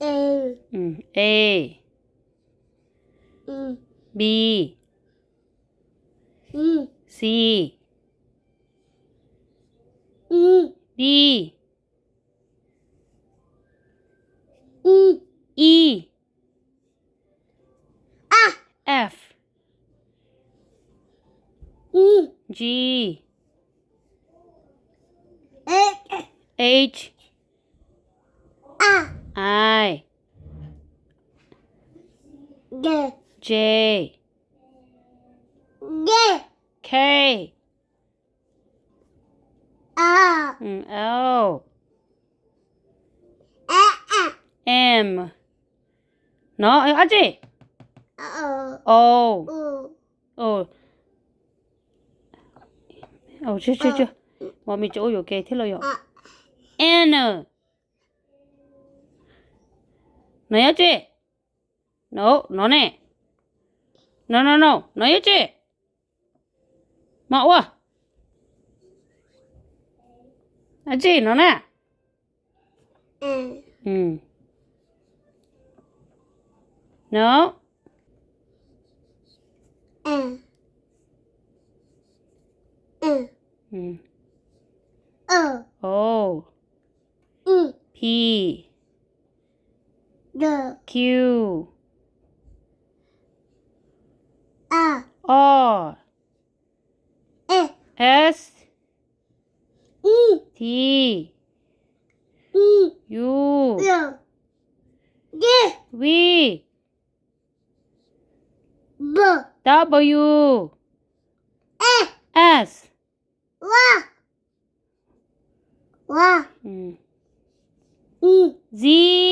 A B C D E F G H I J K L M nó 아지 O chưa mommy chỗ rồi kê thế rồi N 너였지? 너네 너였지? 와 아지 너네 No O P Q R S T U V W S Z